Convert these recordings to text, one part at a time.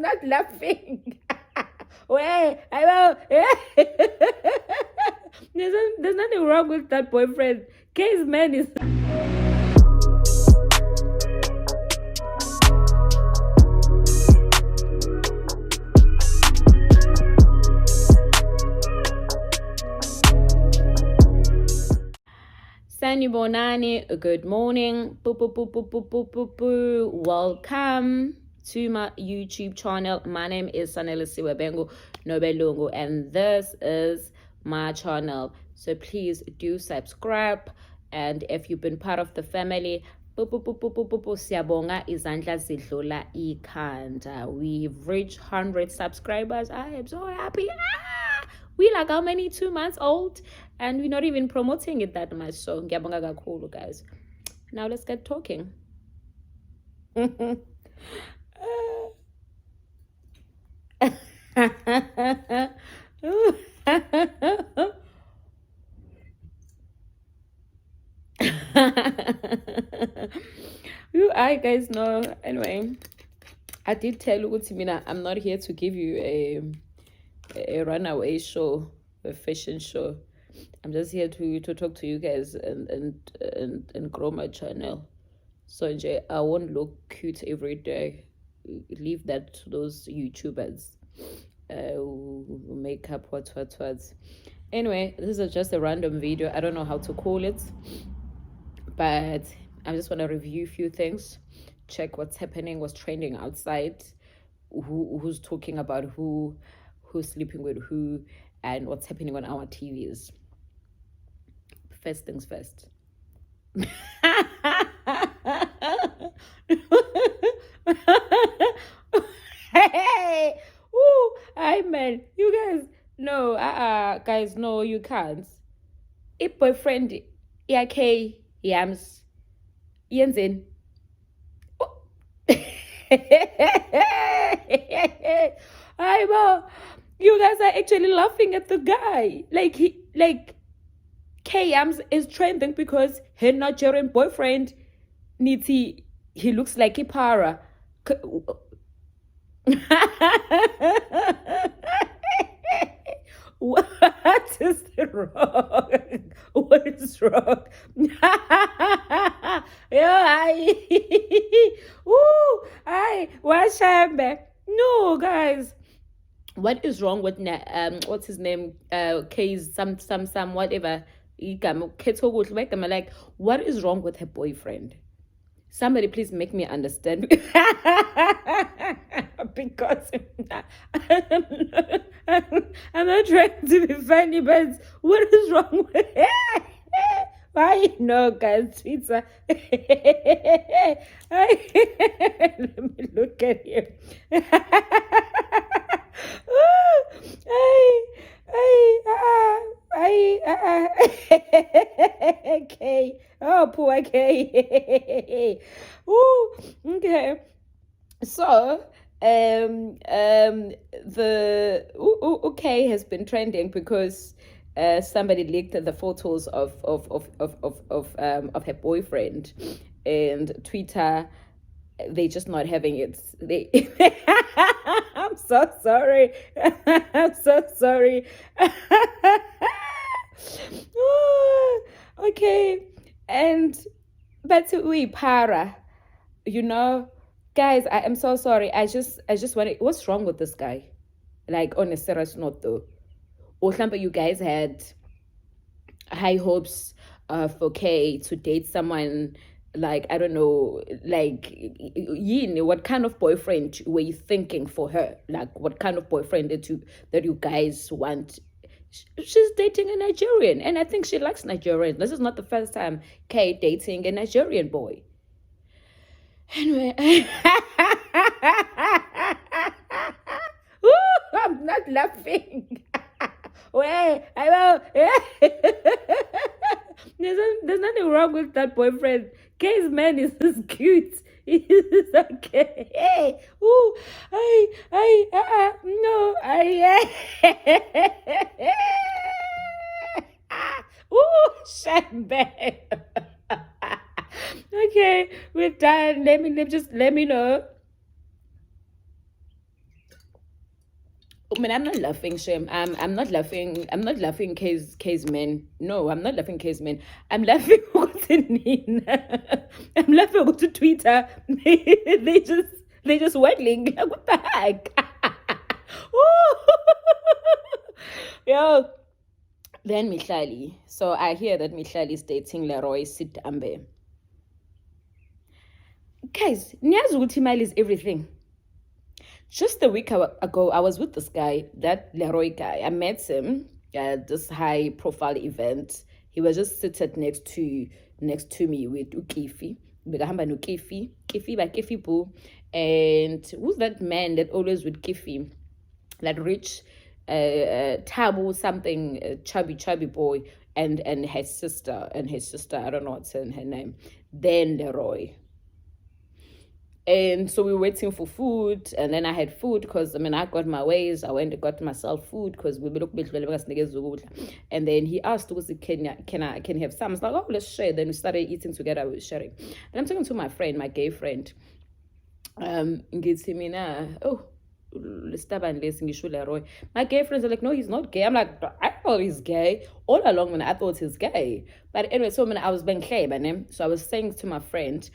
not laughing. Wait, I will. There's nothing wrong with that boyfriend. K's man is. Sanibonani, good morning. Boo, boo, boo, boo, boo, boo, boo, boo. Welcome to my YouTube channel. My name is Sanelisiwe Bengu Nobelungu, and this is my channel. So please do subscribe. And if you've been part of the family, siyabonga izandla zidlula ikhanda. We've reached 100 subscribers. I am so happy. We like how many? 2 months old, and we're not even promoting it that much. So ngiyabonga kakhulu, guys. Now let's get talking. I guys know. Anyway, I did tell you, Mina, I'm not here to give you a runaway show, a fashion show. I'm just here to talk to you guys and grow my channel. So I won't look cute every day. Leave that to those YouTubers who make up what. Anyway, this is just a random video. I don't know how to call it, but I just want to review a few things, check what's happening, what's trending outside, who's talking about who's sleeping with who, and what's happening on our TVs. First things first. Hey, woo, I man, you guys, no, guys, no, you can't. A boyfriend, yakhe, Yarms, yenzeni. You guys are actually laughing at the guy. Like Yarms is trending because her Nigerian boyfriend he looks like a para. What is wrong? What is wrong? No, guys. What is wrong with what's his name? K's some whatever. Like, what is wrong with her boyfriend? Somebody please make me understand. Because I'm not trying to be funny, but what is wrong with it? I know, guys, Twitter. Let me look at him. Okay. Oh, poor okay. Ooh, okay. So, the okay has been trending because somebody leaked the photos of her boyfriend, and Twitter, they just not having it. I'm so sorry. I'm so sorry. Okay, but we para, guys. I am so sorry. I just want to. What's wrong with this guy? Like, on a serious note, though. Or something, you guys had high hopes for Kay to date someone, like, I don't know, like, what kind of boyfriend were you thinking for her? Like, what kind of boyfriend that you guys want? She's dating a Nigerian, and I think she likes Nigerians. This is not the first time Kay dating a Nigerian boy. Anyway, I'm not laughing. Wait, I will. There's nothing wrong with that boyfriend. Kay's man is cute. He's okay. Hey, ooh, no, ooh, Shambe. Okay, we're done. Let me know. I mean, I'm not laughing, Shem. I'm not laughing. I'm not laughing, case men. No, I'm not laughing, case men. I'm laughing Nina. I'm laughing to Twitter. They just waggling. Like, what the heck? Yo. Then Mihlali. So I hear that Mihlali is dating Leroy Sidambe. Guys, niyazi ukuthi imali is everything. Just a week ago, I was with this guy, that Leroy guy. I met him at this high-profile event. He was just seated next to me with Ukifi. Begahamba no Kifi by Kifi Boo. And who's that man that always with Kifi? That rich, Tabu something, chubby boy, and his sister, I don't know what's her name. Then Leroy. And so we were waiting for food, and then I had food because I got my ways. I went and got myself food because we look bit. And then he asked, can I have some? I was like, oh, let's share. Then we started eating together. We were sharing. And I'm talking to my friend, my gay friend. My gay friends are like, no, he's not gay. I'm like, I thought he's gay all along. When I thought he's gay, but anyway, so when I was being clear, so I was saying to my friend,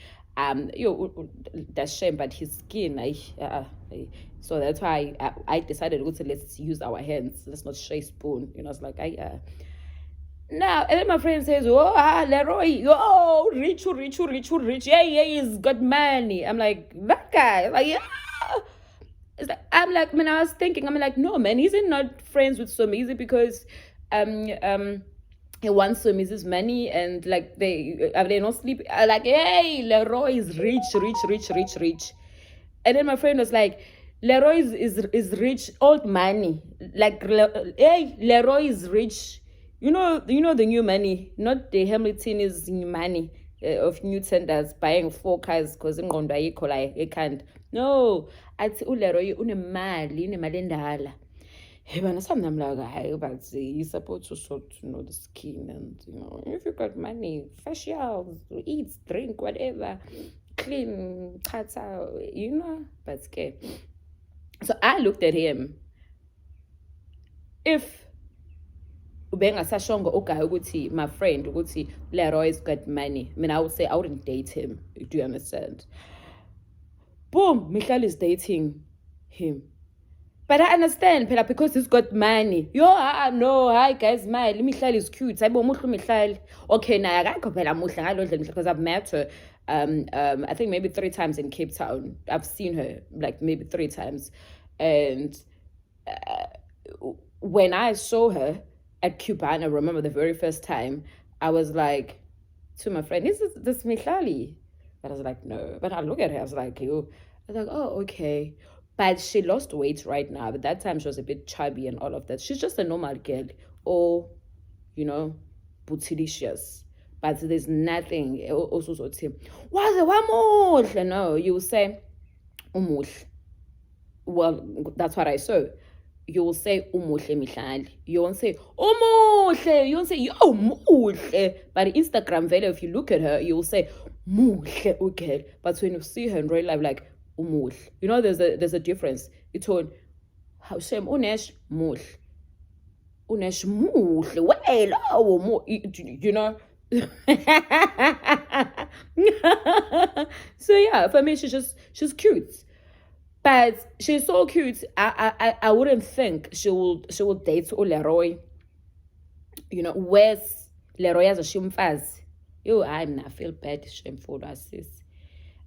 that's shame, but his skin, so that's why I decided to let's use our hands, let's not share spoon. I was like, now, and then my friend says, oh, Leroy, oh, rich, yeah, he's got money. I'm like, that guy, like, yeah. It's like, I'm like, when I was thinking, I'm like, no, man, he's not friends with Somizi because he wants Somizi's money, and like they not sleeping. Like, hey, Leroy is rich. And then my friend was like, Leroy is rich, old money. Like, hey, Leroy is rich. You know the new money, not the Hamilton is new money of new tenders buying 4 cars because in Gonda I can't. No, I'd say Leroy unemali endala. Hey, man, sometimes I'm like, but you're supposed to sort to know the skin, and if you got money, facials, eat, drink, whatever, clean, cut out, but scary. So I looked at him. If ubengasashongo okay ukuthi my friend ukuthi Leroy's got money, I would say I wouldn't date him. Do you understand? Boom, Mihlali is dating him. But I understand, because he's got money. No, hi guys, Mihlali is cute. Mihlali. Okay, now I can't because I've met her. I think maybe 3 times in Cape Town. I've seen her like maybe 3 times, and when I saw her at Cuban, I remember the very first time, I was like to my friend, "Is this Mihlali?" But I was like, no. But I look at her, I was like, yo. I was like, oh, okay. But she lost weight right now. But that time she was a bit chubby and all of that. She's just a normal girl. Or, bootylicious. But there's nothing. Also, no, you will say, umuhle. Well, that's what I saw. You will say, umuhle Mihlali. You won't say, umuhle. You won't say, yo, muhle. But Instagram video, if you look at her, you will say, muhle, okay. But when you see her in real life, like, umuhle. There's a difference. It's on how Shem unesh muhle. Unesh muhle. Well, So yeah, for me she's cute. But she's so cute. I wouldn't think she will date Leroy. Where's Leroy as a shimfaz? I feel bad, shameful as this.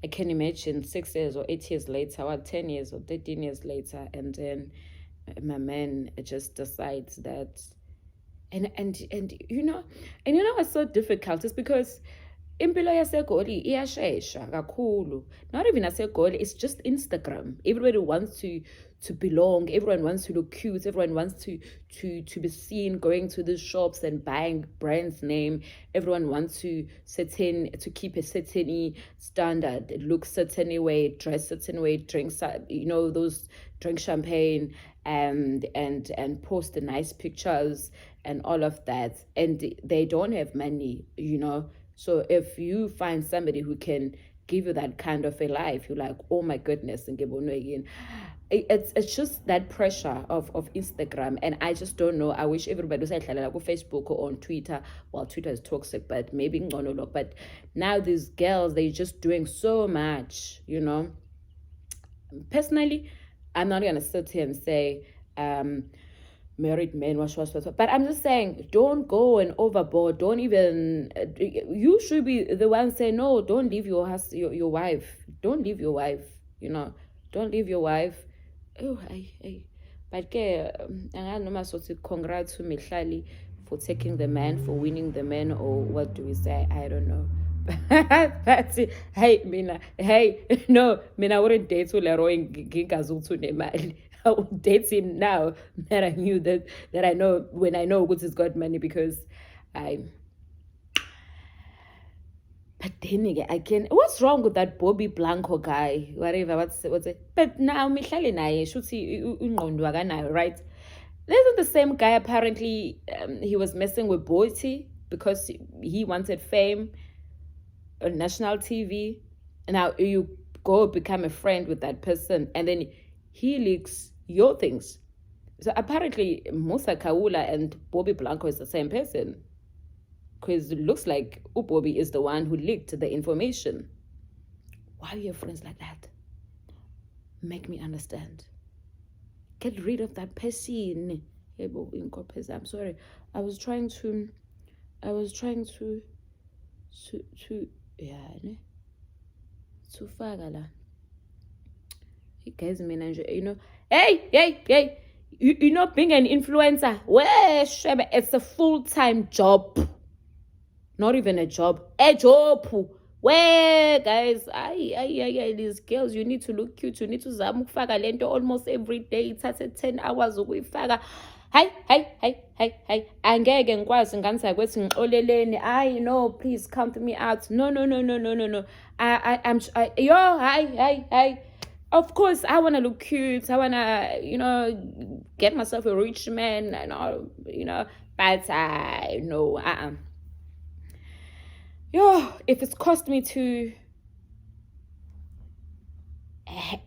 I can imagine 6 years or 8 years later, or 10 years or 13 years later, and then my man just decides that, and what's so difficult is because impilo yasegoli iyashesha kakhulu. Not even asegoli, it's just Instagram. Everybody wants to belong. Everyone wants to look cute. Everyone wants to be seen going to the shops and buying brands name. Everyone wants to keep a certain standard, look certain way, dress certain way, drink those drink champagne and post the nice pictures and all of that. And they don't have money, So if you find somebody who can give you that kind of a life, you're like, oh my goodness, and give on again. it's just that pressure of Instagram, and I just don't know. I wish everybody was like Facebook or on Twitter. Well, Twitter is toxic, but maybe no. But now these girls, they're just doing so much, Personally, I'm not gonna sit here and say married men wash, but I'm just saying, don't go and overboard. Don't even, you should be the one saying, no, don't leave your wife. Don't leave your wife. Don't leave your wife. Oh, but congrats to Mihlali for taking the man, for winning the man, or what do we say? I don't know. That's it. I wouldn't date Leroy Gigazutu Nemali. I would date him now that I knew that I know when I know Woods has got money, because but then again, what's wrong with that Bobby Blanco guy? Whatever, what's it? But now Mihlali naye shuthi ungqondo akanayo, right? Isn't the same guy apparently he was messing with Boyti because he wanted fame on national TV. Now you go become a friend with that person, and then he leaks your things. So apparently Musa Kaula and Bobby Blanco is the same person, because it looks like Bobby is the one who leaked the information. Why are you friends like that? Make me understand. Get rid of that person. I'm sorry. I was trying to fagala. Guys, hey, being an influencer, it's a full-time job. Not even a job. Where, guys, these girls, you need to look cute. You need to zama ukufaka lento almost every day. It's at 10 hours ukuyifaka. Hey. Angeke ngikwazi nganisa kwethi ngixoleleni. No, please count me out. No. Of course, I want to look cute. I want to, get myself a rich man and all, but no, if it's cost me to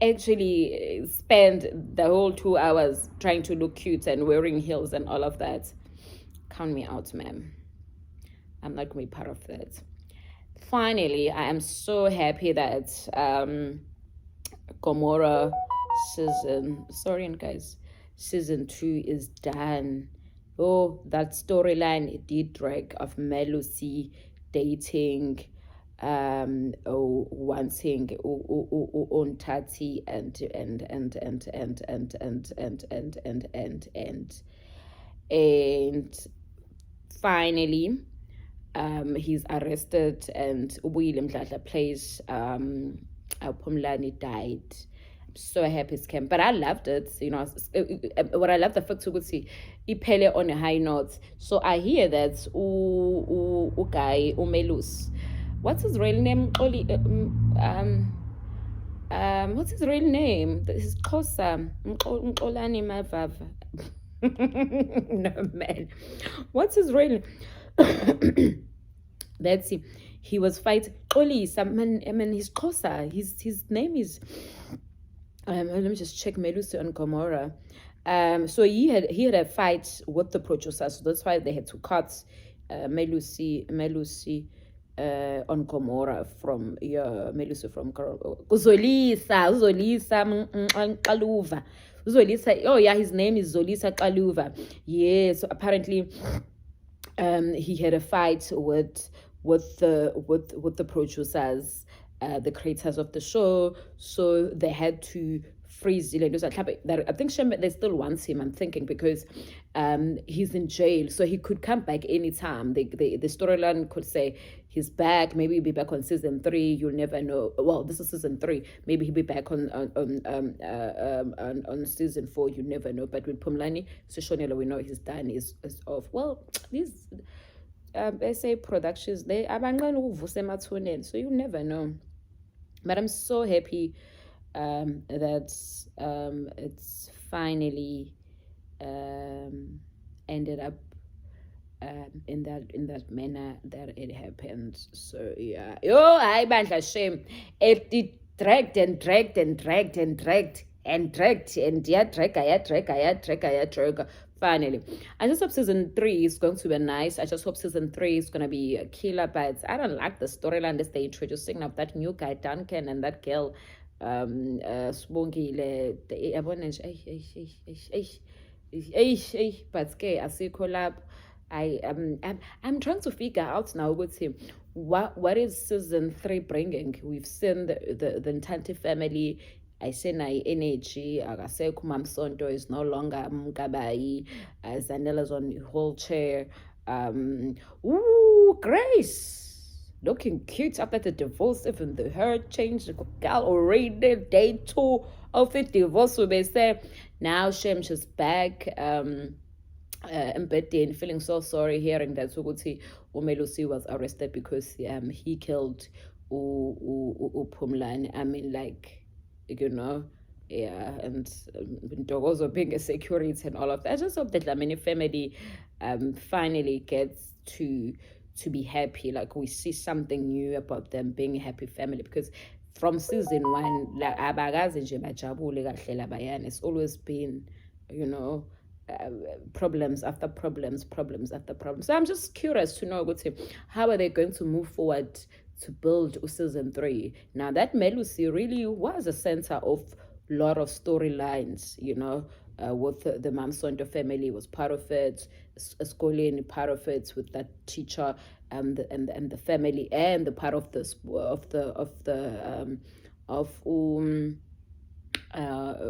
actually spend the whole 2 hours trying to look cute and wearing heels and all of that, count me out, ma'am. I'm not going to be part of that. Finally, I am so happy that Gomora season 2 is done. Oh, that storyline, it did drag, of Melusi dating wanting Ontati and finally he's arrested, and William Dladla plays Pumlani died. I'm so happy it's came, but I loved it. What I love the fact to see Ipele on a high note. So I hear that guy Umelus, what's his real name? What's his real name? His Kosa Olani Mavava. No, man. What's his real name? Let's see. He was fighting his Kosa. His name is let me just check Melusi on Gomora. So he had a fight with the producers, so that's why they had to cut Melusi on Gomora from Melusi from Zolisa Kaluva. Zolisa, oh yeah, his name is Zolisa Kaluva. Yeah, so apparently he had a fight with the producers, the creators of the show, so they had to freeze that. I think they still wants him, I'm thinking, because he's in jail, so he could come back anytime. The storyline could say he's back, maybe he'll be back on season 3, you'll never know. Well, this is season 3, maybe he'll be back on season 4, you never know. But with Pumlani Sishonela, we know he's done, is off. Well, these SA productions, they are so you never know. But I'm so happy that it's finally ended up in that manner that it happened. So yeah, I bandla shame. It dragged. and dragged, and drag. Finally, I just hope season 3 is going to be nice. I just hope season 3 is going to be a killer, but I don't like the storyline that they're introducing of that new guy Duncan and that girl Sibongile. But I see collab. I'm trying to figure out now with him what is season 3 bringing. We've seen the Ntanti family. I say na energy. Akasekho Mamsonto is no longer Mkabai. Zanela's on the wheelchair. Grace looking cute after the divorce. Even the hair changed. The girl already day 2 of the divorce. So they say now she's back. Embedding, feeling so sorry hearing that Suguti Umelusi was arrested because he killed Pumlan. I mean, like, yeah, and Dogozo being a security and all of that. I just hope that Lamini family finally gets to be happy. Like, we see something new about them being a happy family, because from season 1, it's always been, problems after problems after problems. So I'm just curious to know how are they going to move forward to build season 3. Now that Melusi really was a center of a lot of storylines, with the Mamsonto family was part of it, Skolini part of it with that teacher, and the family, and the part of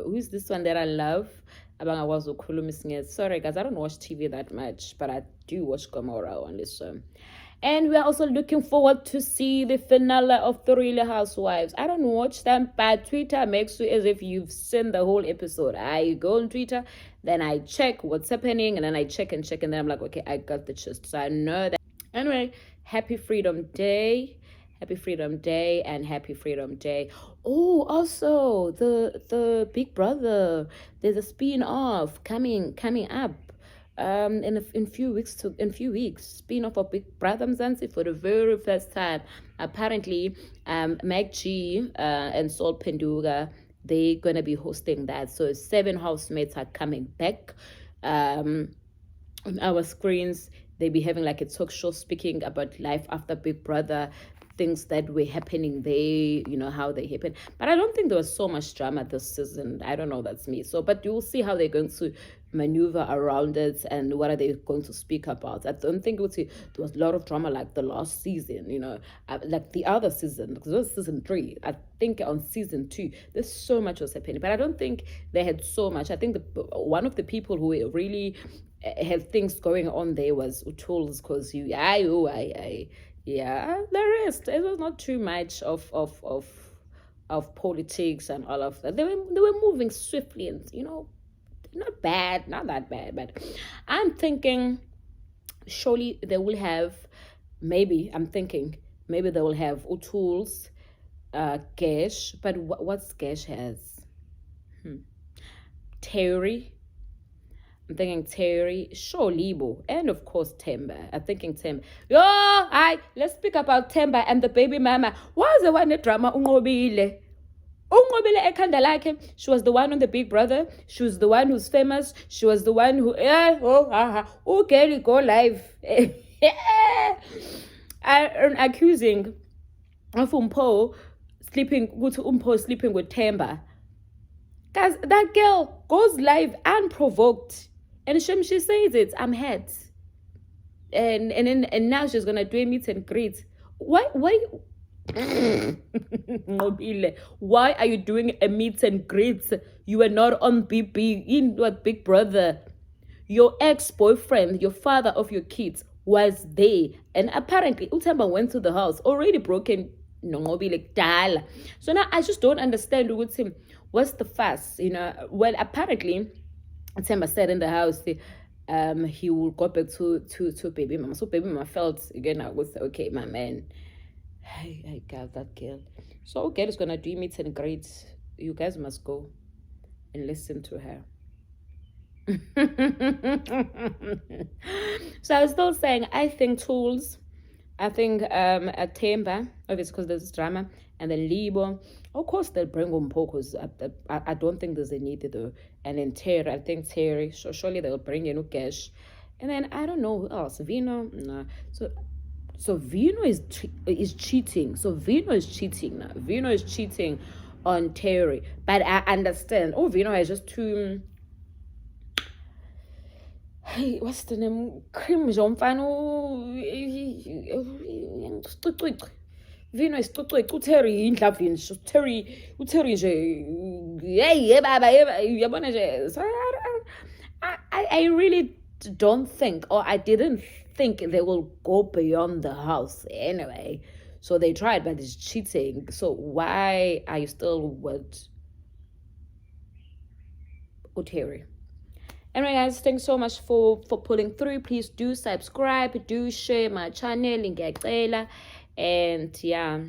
who's this one that I love. Sorry guys, I don't watch TV that much, but I do watch Gomora on this show. And we're also looking forward to see the finale of The Real Housewives. I don't watch them, but Twitter makes you as if you've seen the whole episode. I go on Twitter, then I check what's happening, and then I check, and then I'm like, okay, I got the gist. So I know that. Anyway, happy Freedom Day. Happy Freedom Day and Happy Freedom Day. Oh, also the Big Brother. There's a spin-off coming up. In few weeks, spin-off of Big Brother Mzansi for the very first time. Apparently, Meg G and Sol Penduga, they're gonna be hosting that. So 7 housemates are coming back on our screens. They be having like a talk show speaking about life after Big Brother, things that were happening there, how they happen. But I don't think there was so much drama this season. I don't know, that's me. So, but you'll see how they're going to maneuver around it and what are they going to speak about. I don't think there was a lot of drama like the last season, like the other season, because it was season 3. I think on season 2, there's so much was happening, but I don't think they had so much. I think one of the people who really had things going on there was Utuls, because yeah, the rest, it was not too much of politics and all of that. They were moving swiftly, and not that bad, but I'm thinking surely they will have, maybe they will have Utuls, Gesh, but what's Gesh has? Terry. I'm thinking Terry, Sholibo, and of course Temba. I'm thinking Temba. Let's speak about Temba and the baby mama. Was the one that drama Ungobile? Ungobile ekhanda lakhe. She was the one on the Big Brother. She was the one who's famous. She was the one who okay, go live. Accusing of Umpo sleeping with Temba. Guys, that girl goes live unprovoked. And she says it, I'm hurt. And now she's gonna do a meet and greet. Why why are you doing a meet and greet? You were not on Big Brother. Your ex-boyfriend, your father of your kids, was there. And apparently Utamba went to the house, already broken. So now I just don't understand with him. What's the fuss? Well, apparently Temba said in the house he will go back to baby mama. So baby mama felt again, I was okay, my man, I got that girl. So girl is gonna do meet and greet. You guys must go and listen to her. So I was still saying, I think Tools, I think Temba, obviously because there's drama, And then Libo, of course they'll bring Mpho, because I don't think there's a need though. And then Terry, I think Terry, surely they'll bring in Ukesh. And then I don't know who else. Vino, nah. So Vino is cheating. So Vino is cheating now. Vino is cheating on Terry. But I understand. Oh, Vino is just too. Hey, what's the name? Cream Jomfano. Vino is Terry in Lavin. Terry nje. Hey, baba, yabona nje. So I really don't think, or I didn't think they will go beyond the house anyway. So they tried, but it's cheating. So why are you still with Terry? Anyway, guys, thanks so much for pulling through. Please do subscribe, do share my channel, and yeah.